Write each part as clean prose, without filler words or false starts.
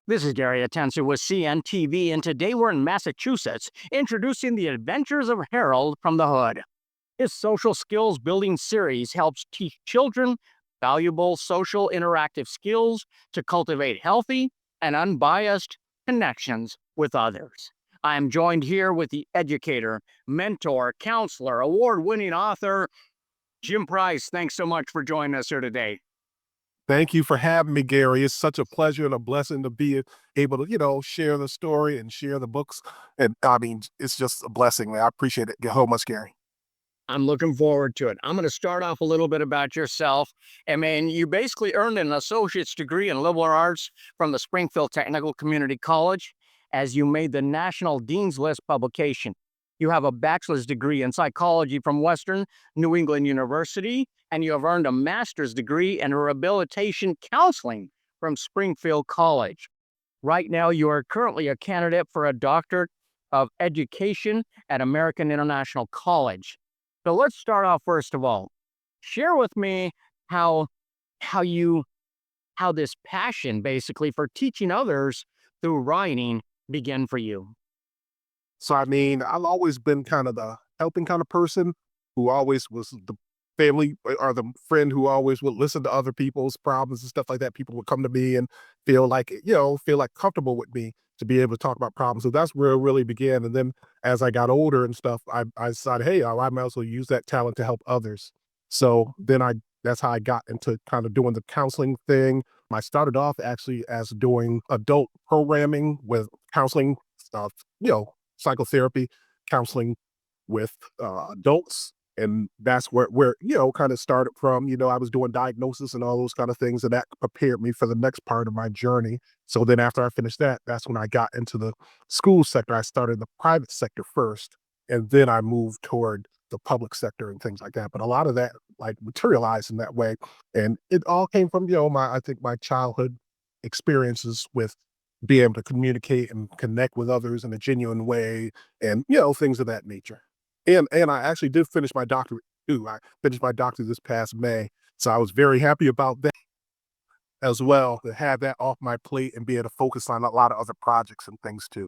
This is Gary Atencio with CNTV, and today we're in Massachusetts, introducing the adventures of Harold from the Hood. His social skills building series helps teach children valuable social interactive skills to cultivate healthy and unbiased connections with others. I am joined here with the educator, mentor, counselor, award winning author, Jim Price. Thanks so much for joining us here today. Thank you for having me, Gary. It's such a pleasure and a blessing to be able to, share the story and share the books. And I mean, it's just a blessing, man. I appreciate it so much, Gary. I'm looking forward to it. I'm going to start off a little bit about yourself. I mean, you basically earned an associate's degree in liberal arts from the Springfield Technical Community College as you made the National Dean's List publication. You have a bachelor's degree in psychology from Western New England University, and you have earned a master's degree in rehabilitation counseling from Springfield College. Right now, you are currently a candidate for a doctorate of education at American International College. So let's start off first of all. Share with me how how you how this passion basically for teaching others through writing began for you. So, I mean, I've always been kind of the helping kind of person who always was the family or the friend who always would listen to other people's problems and stuff like that. People would come to me and feel like comfortable with me to be able to talk about problems. So that's where it really began. And then as I got older and stuff, I decided, hey, I might as well use that talent to help others. So then that's how I got into kind of doing the counseling thing. I started off actually as doing adult programming with counseling stuff, psychotherapy, counseling with adults. And that's where kind of started from. I was doing diagnosis and all those kind of things, and that prepared me for the next part of my journey. So then after I finished that, that's when I got into the school sector. I started in the private sector first, and then I moved toward the public sector and things like that. But a lot of that like materialized in that way. And it all came from, I think my childhood experiences with being able to communicate and connect with others in a genuine way and, things of that nature. And I actually did finish my doctorate too. I finished my doctorate this past May. So I was very happy about that as well, to have that off my plate and be able to focus on a lot of other projects and things too.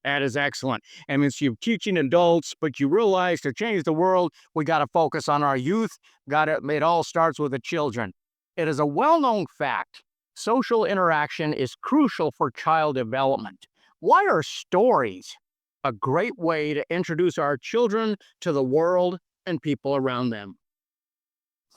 That is excellent. I mean, so you're teaching adults, but you realize to change the world, we got to focus on our youth. It all starts with the children. It is a well-known fact. Social interaction is crucial for child development. Why are stories a great way to introduce our children to the world and people around them?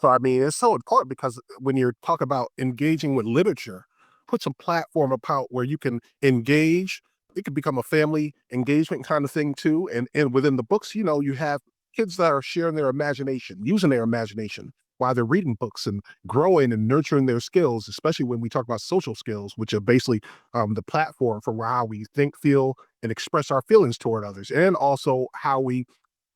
So I mean, it's so important because when you're talking about engaging with literature, put some platform about where you can engage. It could become a family engagement kind of thing too. And within the books, you have kids that are sharing their imagination, using their imagination while they're reading books and growing and nurturing their skills, especially when we talk about social skills, which are basically the platform for how we think, feel, and express our feelings toward others, and also how we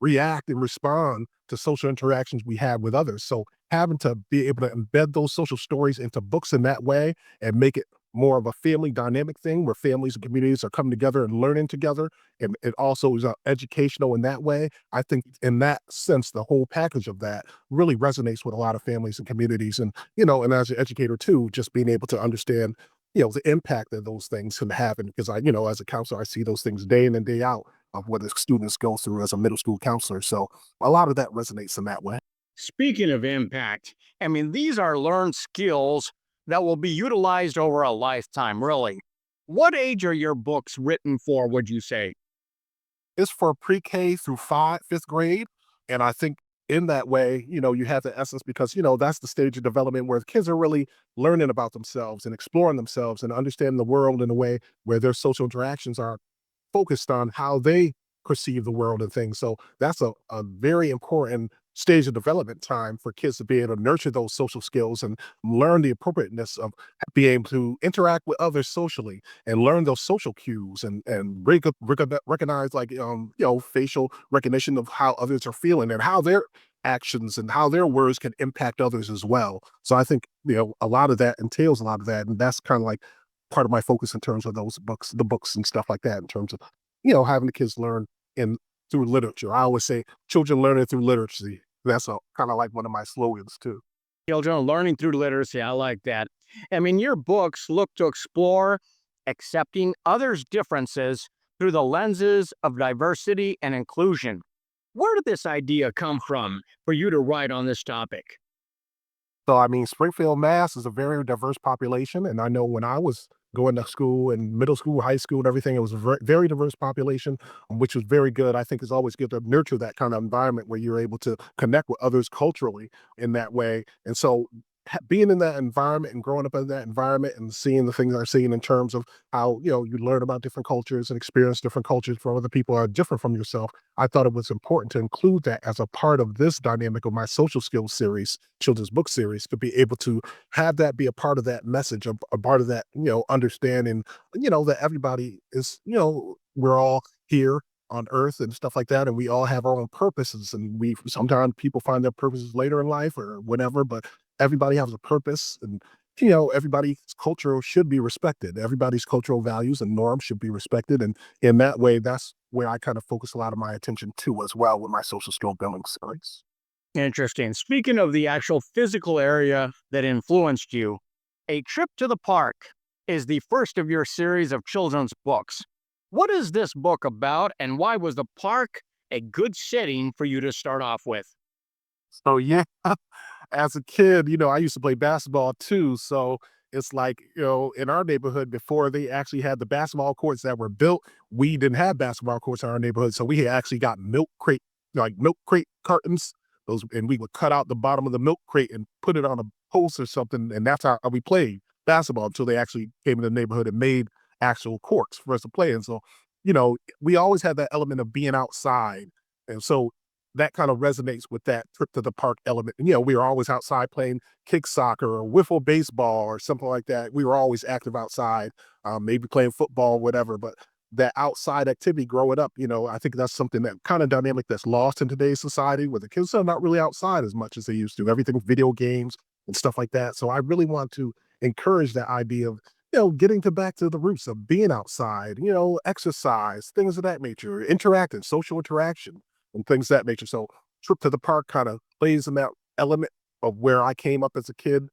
react and respond to social interactions we have with others. So having to be able to embed those social stories into books in that way and make it more of a family dynamic thing where families and communities are coming together and learning together. And it also is educational in that way. I think in that sense, the whole package of that really resonates with a lot of families and communities. And as an educator too, just being able to understand, the impact that those things can have. And because as a counselor, I see those things day in and day out of what the students go through as a middle school counselor. So a lot of that resonates in that way. Speaking of impact, I mean, these are learned skills that will be utilized over a lifetime, really. What age are your books written for, would you say? It's for pre-K through fifth grade. And I think in that way, you have the essence because, that's the stage of development where kids are really learning about themselves and exploring themselves and understanding the world in a way where their social interactions are focused on how they perceive the world and things. So that's a very important stage of development time for kids to be able to nurture those social skills and learn the appropriateness of being able to interact with others socially and learn those social cues and recognize like facial recognition of how others are feeling and how their actions and how their words can impact others as well. So I think a lot of that entails a lot of that, and that's kind of like part of my focus in terms of those books, the books and stuff like that, in terms of, having the kids learn in through literature. I always say children learning through literacy. That's a kind of like one of my slogans too. Children learning through literacy. I like that. I mean, your books look to explore accepting others' differences through the lenses of diversity and inclusion. Where did this idea come from for you to write on this topic? So, I mean, Springfield, Mass is a very diverse population. And I know when I was going to school and middle school, high school, and everything, it was a very diverse population, which was very good. I think it's always good to nurture that kind of environment where you're able to connect with others culturally in that way. And so, being in that environment and growing up in that environment and seeing the things I've seen in terms of how, you learn about different cultures and experience different cultures from other people are different from yourself. I thought it was important to include that as a part of this dynamic of my social skills series, children's book series, to be able to have that be a part of that message, a part of that, understanding, that everybody is, we're all here on earth and stuff like that. And we all have our own purposes. And we sometimes people find their purposes later in life or whatever, but everybody has a purpose. And everybody's culture should be respected. Everybody's cultural values and norms should be respected. And in that way, that's where I kind of focus a lot of my attention to as well with my social skill building series. Interesting. Speaking of the actual physical area that influenced you, A Trip to the Park is the first of your series of children's books. What is this book about, and why was the park a good setting for you to start off with? So yeah, as a kid, I used to play basketball too. So it's like, in our neighborhood before they actually had the basketball courts that were built, we didn't have basketball courts in our neighborhood. So we had actually got milk crate cartons. Those, and we would cut out the bottom of the milk crate and put it on a post or something. And that's how we played basketball until they actually came in the neighborhood and made actual courts for us to play in. So, we always had that element of being outside. And so that kind of resonates with that trip to the park element. And, we were always outside playing kick soccer or wiffle baseball or something like that. We were always active outside, maybe playing football, whatever. But that outside activity growing up, I think that's something that kind of dynamic that's lost in today's society where the kids are not really outside as much as they used to. Everything video games and stuff like that. So I really want to encourage that idea of, getting to back to the roots of being outside, exercise, things of that nature, interacting, social interaction and things of that nature. So trip to the park kind of plays in that element of where I came up as a kid.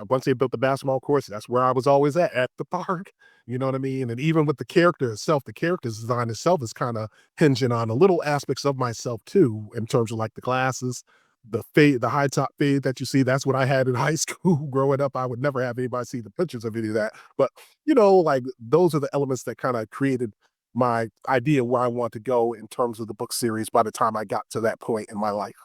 Once they built the basketball course, that's where I was always at the park. You know what I mean? And even with the character itself, the character's design itself is kind of hinging on a little aspects of myself too, in terms of like the glasses, the fade, the high top fade that you see. That's what I had in high school growing up. I would never have anybody see the pictures of any of that. But like those are the elements that kind of created my idea where I want to go in terms of the book series by the time I got to that point in my life.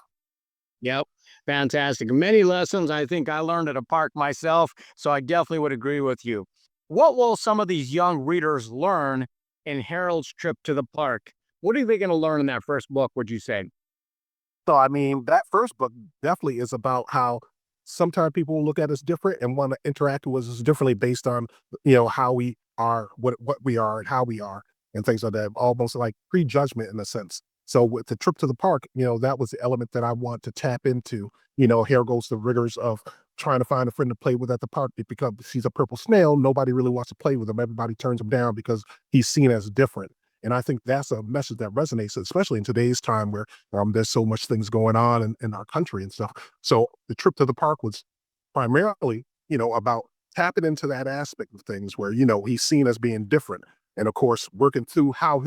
Yep. Fantastic. Many lessons I think I learned at a park myself, so I definitely would agree with you. What will some of these young readers learn in Harold's Trip to the Park? What are they going to learn in that first book, would you say? So, I mean, that first book definitely is about how sometimes people will look at us different and want to interact with us differently based on, how we are, what we are and how we are and things like that, almost like prejudgment in a sense. So with the trip to the park, that was the element that I want to tap into. Here goes the rigors of trying to find a friend to play with at the park because he's a purple snail. Nobody really wants to play with him. Everybody turns him down because he's seen as different. And I think that's a message that resonates, especially in today's time where there's so much things going on in our country and stuff. So the trip to the park was primarily, about tapping into that aspect of things where, he's seen as being different. And of course, working through how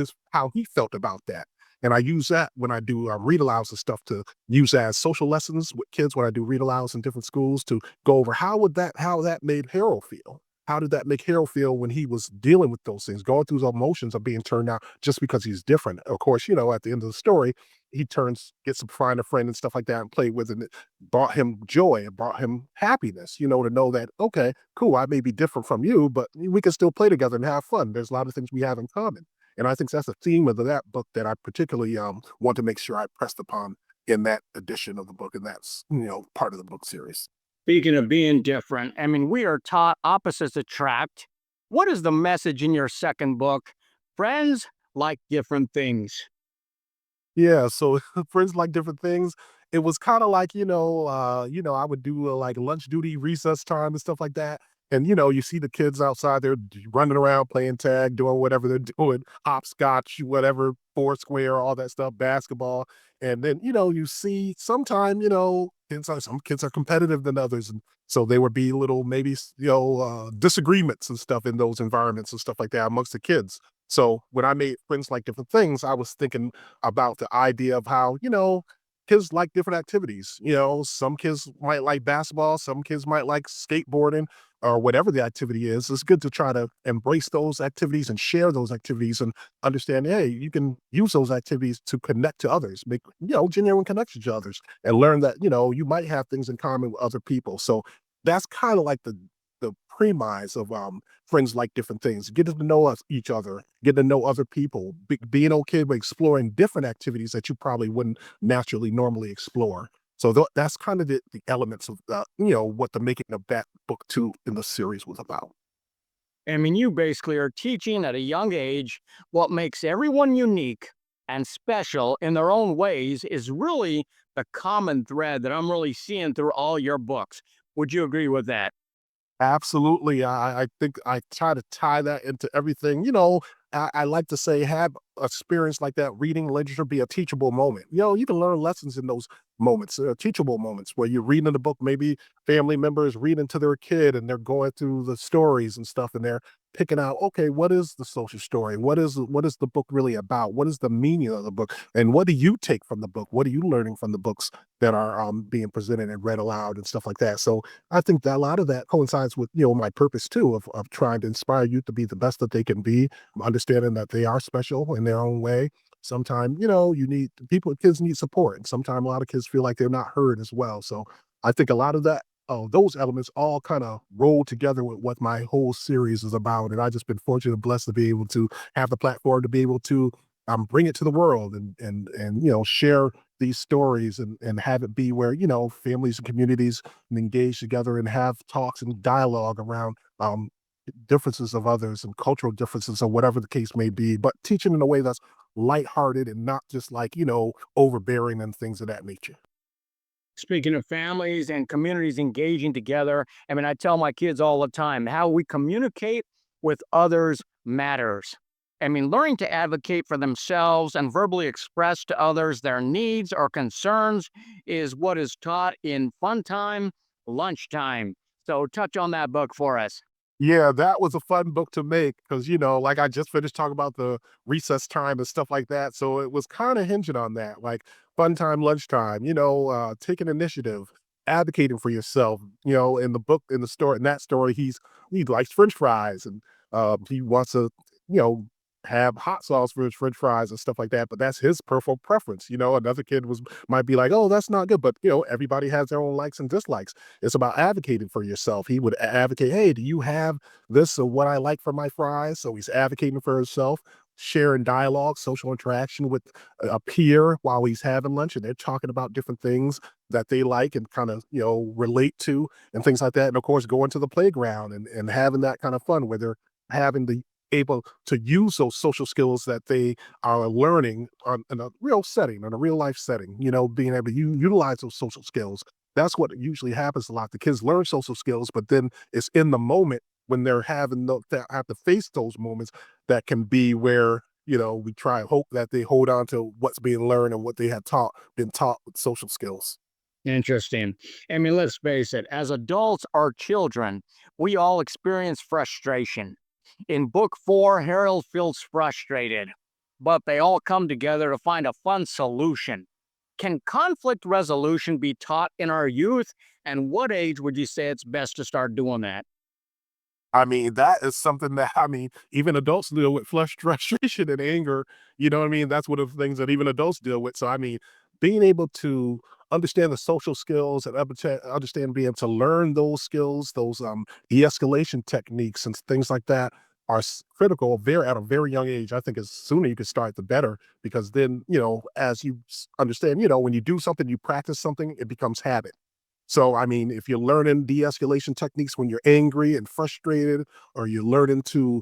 he felt about that. And I use that when I do read alouds and stuff to use as social lessons with kids when I do read alouds in different schools to go over how that made Harold feel. How did that make Harold feel when he was dealing with those things, going through those emotions of being turned out just because he's different? Of course, at the end of the story, gets to find a friend and stuff like that and play with, and it brought him joy. It brought him happiness, to know that, okay, cool, I may be different from you, but we can still play together and have fun. There's a lot of things we have in common. And I think that's a theme of that book that I particularly want to make sure I pressed upon in that edition of the book. And that's, part of the book series. Speaking of being different, I mean, we are taught opposites attract. What is the message in your second book? Friends like different things. Yeah, so friends like different things. It was kinda like, I would do, like, lunch duty, recess time, and stuff like that, and, you see the kids outside, they're running around, playing tag, doing whatever they're doing, hopscotch, whatever, foursquare, all that stuff, basketball, and then, you see sometime, Some kids are competitive than others, and so there would be little maybe disagreements and stuff in those environments and stuff like that amongst the kids. So when I made friends like different things, I was thinking about the idea of how kids like different activities. Some kids might like basketball, some kids might like skateboarding, or whatever the activity is. It's good to try to embrace those activities and share those activities and understand, hey, you can use those activities to connect to others, make genuine connections to others, and learn that you might have things in common with other people. So that's kind of like the premise of friends like different things, getting to know each other, getting to know other people, being okay with exploring different activities that you probably wouldn't naturally normally explore. So that's kind of the elements of what the making of that book two in the series was about. I mean, you basically are teaching at a young age what makes everyone unique and special in their own ways is really the common thread that I'm really seeing through all your books. Would you agree with that? Absolutely. I think I try to tie that into everything. I like to say, have experience like that, reading literature be a teachable moment. You can learn lessons in those moments, teachable moments where you're reading the book, maybe family members reading to their kid and they're going through the stories and stuff and they're picking out, okay, what is the social story? What is the book really about? What is the meaning of the book? And what do you take from the book? What are you learning from the books that are being presented and read aloud and stuff like that? So I think that a lot of that coincides with my purpose too of trying to inspire youth to be the best that they can be, understanding that they are special in their own way. Sometimes you need kids need support, and sometimes a lot of kids feel like they're not heard as well. So I think a lot of that. Oh, those elements all kind of roll together with what my whole series is about. And I just been fortunate and blessed to be able to have the platform to be able to bring it to the world and share these stories and have it be where families and communities and engage together and have talks and dialogue around differences of others and cultural differences or whatever the case may be, but teaching in a way that's lighthearted and not just like overbearing and things of that nature. Speaking of families and communities engaging together, I mean, I tell my kids all the time how we communicate with others matters. I mean, learning to advocate for themselves and verbally express to others their needs or concerns is what is taught in fun time, lunchtime. So, touch on that book for us. Yeah, that was a fun book to make because, like I just finished talking about the recess time and stuff like that. So it was kind of hinging on that, like fun time, lunchtime, taking initiative, advocating for yourself. In the book, in the story, in that story, he likes French fries and he wants to, you know, have hot sauce for his French fries and stuff like that. But that's his personal preference. Another kid might be like, oh, that's not good. But everybody has their own likes and dislikes. It's about advocating for yourself. He would advocate, hey, do you have this or what I like for my fries? So he's advocating for himself, sharing dialogue, social interaction with a peer while he's having lunch, and they're talking about different things that they like and kind of, relate to and things like that. And of course, going to the playground and having that kind of fun where they're having the able to use those social skills that they are learning in a real setting, in a real life setting, being able to utilize those social skills. That's what usually happens a lot. The kids learn social skills, but then it's in the moment when they're having that have to face those moments that can be where we try and hope that they hold on to what's being learned and what they have been taught with social skills. Interesting. I mean, let's face it, as adults or children, we all experience frustration. In book four, Harold feels frustrated, but they all come together to find a fun solution. Can conflict resolution be taught in our youth? And what age would you say it's best to start doing that? I mean, that is something that even adults deal with frustration and anger. You know what I mean? That's one of the things that even adults deal with. So I mean, being able to understand the social skills and understand being able to learn those skills, those de-escalation techniques and things like that are critical very at a very young age. I think as sooner you can start, the better, because then, as you understand, when you do something, you practice something, it becomes habit. So, I mean, if you're learning de-escalation techniques when you're angry and frustrated, or you're learning to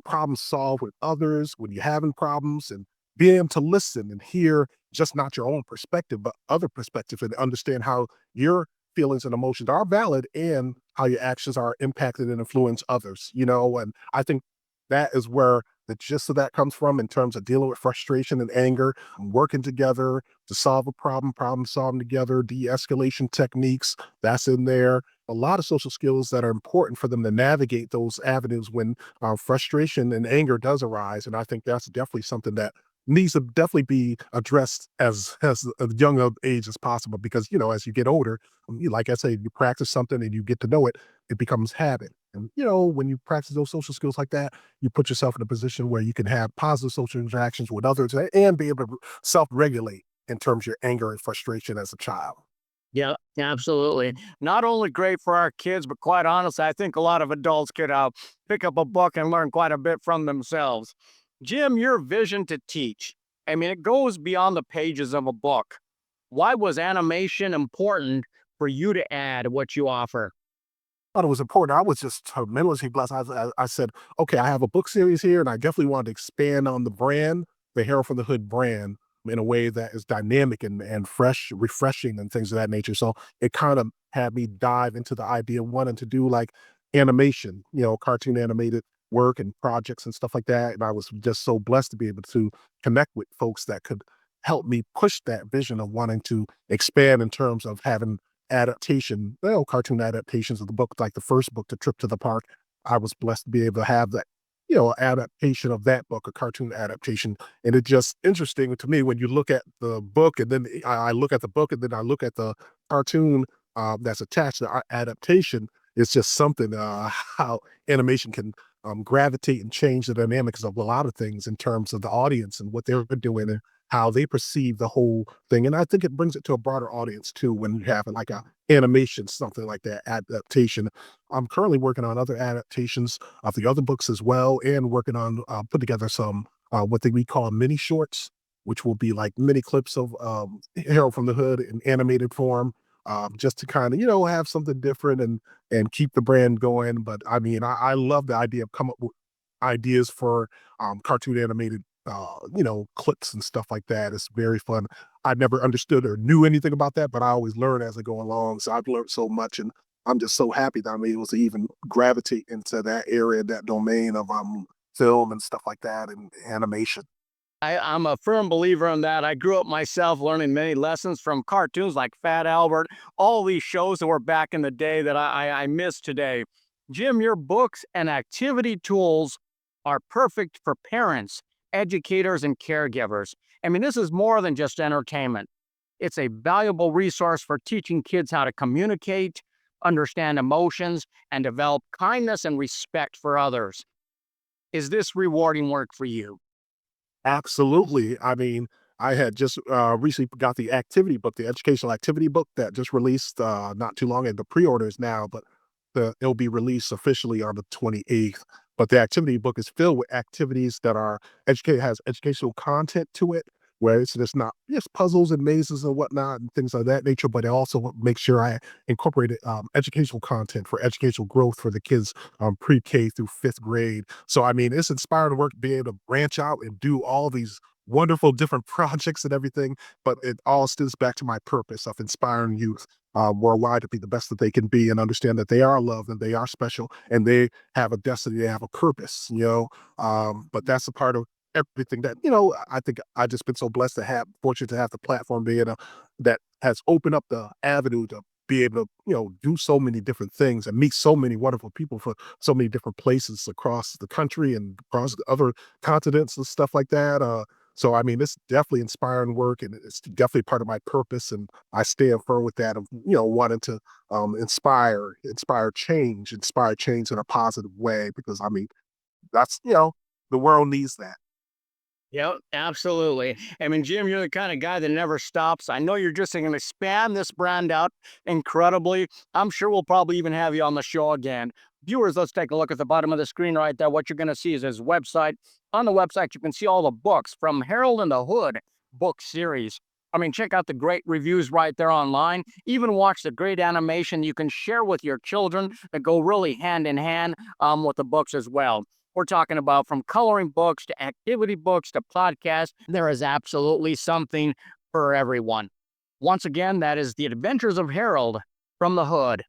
problem solve with others when you're having problems, and being able to listen and hear just not your own perspective, but other perspectives, and understand how your feelings and emotions are valid and how your actions are impacted and influence others. And I think that is where the gist of that comes from in terms of dealing with frustration and anger, working together to solve a problem solving together, de-escalation techniques, that's in there. A lot of social skills that are important for them to navigate those avenues when frustration and anger does arise. And I think that's definitely something that needs to definitely be addressed as a young of age as possible, because as you get older, like I say, you practice something and you get to know it, it becomes habit. And when you practice those social skills like that, you put yourself in a position where you can have positive social interactions with others and be able to self-regulate in terms of your anger and frustration as a child. Yeah, absolutely. Not only great for our kids, but quite honestly, I think a lot of adults could pick up a book and learn quite a bit from themselves. Jim, your vision to teach, I mean, it goes beyond the pages of a book. Why was animation important for you to add what you offer? Thought it was important. I was just tremendously blessed. I said, okay, I have a book series here, and I definitely wanted to expand on the brand, the Harold from the Hood brand, in a way that is dynamic and fresh, refreshing, and things of that nature. So it kind of had me dive into the idea of wanting to do like animation, cartoon animated work and projects and stuff like that. And I was just so blessed to be able to connect with folks that could help me push that vision of wanting to expand in terms of having adaptation, cartoon adaptations of the book, like the first book, The Trip to the Park. I was blessed to be able to have that, adaptation of that book, a cartoon adaptation. And it's just interesting to me when you look at the book and then I look at the book and then I look at the cartoon that's attached to our adaptation. It's just something how animation can gravitate and change the dynamics of a lot of things in terms of the audience and what they're doing and how they perceive the whole thing. And I think it brings it to a broader audience too when you have like a animation, something like that adaptation. I'm currently working on other adaptations of the other books as well, and working on put together some we call mini shorts, which will be like mini clips of Harold from the Hood in animated form. Just to kind of have something different and keep the brand going. But I mean, I love the idea of come up with ideas for cartoon animated clips and stuff like that. It's very fun. I never understood or knew anything about that, but I always learn as I go along. So I've learned so much, and I'm just so happy that I'm able to even gravitate into that area, that domain of film and stuff like that and animation. I'm a firm believer in that. I grew up myself learning many lessons from cartoons like Fat Albert, all these shows that were back in the day that I miss today. Jim, your books and activity tools are perfect for parents, educators, and caregivers. I mean, this is more than just entertainment. It's a valuable resource for teaching kids how to communicate, understand emotions, and develop kindness and respect for others. Is this rewarding work for you? Absolutely. I mean, I had just recently got the activity book, the educational activity book that just released not too long ago. The pre-orders now, but it'll be released officially on the 28th. But the activity book is filled with activities that are has educational content to it, where it's just not just puzzles and mazes and whatnot and things of that nature, but it also makes sure I incorporated educational content for educational growth for the kids pre-K through fifth grade. So I mean, it's inspiring work to be able to branch out and do all these wonderful different projects and everything, but it all stems back to my purpose of inspiring youth worldwide to be the best that they can be and understand that they are loved and they are special and they have a destiny, they have a purpose, but that's a part of everything that, I think I just been so blessed to have, fortunate to have the platform being that has opened up the avenue to be able to, do so many different things and meet so many wonderful people from so many different places across the country and across the other continents and stuff like that. So I mean, it's definitely inspiring work, and it's definitely part of my purpose. And I stand firm with that of wanting to inspire change in a positive way. Because I mean, that's the world needs that. Yep, absolutely. I mean, Jim, you're the kind of guy that never stops. I know you're just going to expand this brand out incredibly. I'm sure we'll probably even have you on the show again. Viewers, let's take a look at the bottom of the screen right there. What you're going to see is his website. On the website, you can see all the books from Harold and the Hood book series. I mean, check out the great reviews right there online. Even watch the great animation you can share with your children that go really hand in hand with the books as well. We're talking about from coloring books to activity books to podcasts. There is absolutely something for everyone. Once again, that is The Adventures of Harold from the Hood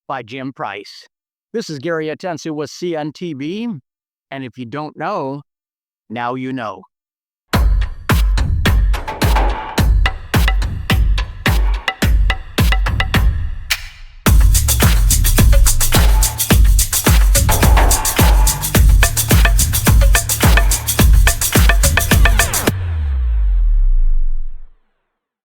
by Jim Price. This is Gary Atencio with CNTV. And if you don't know, Now you know.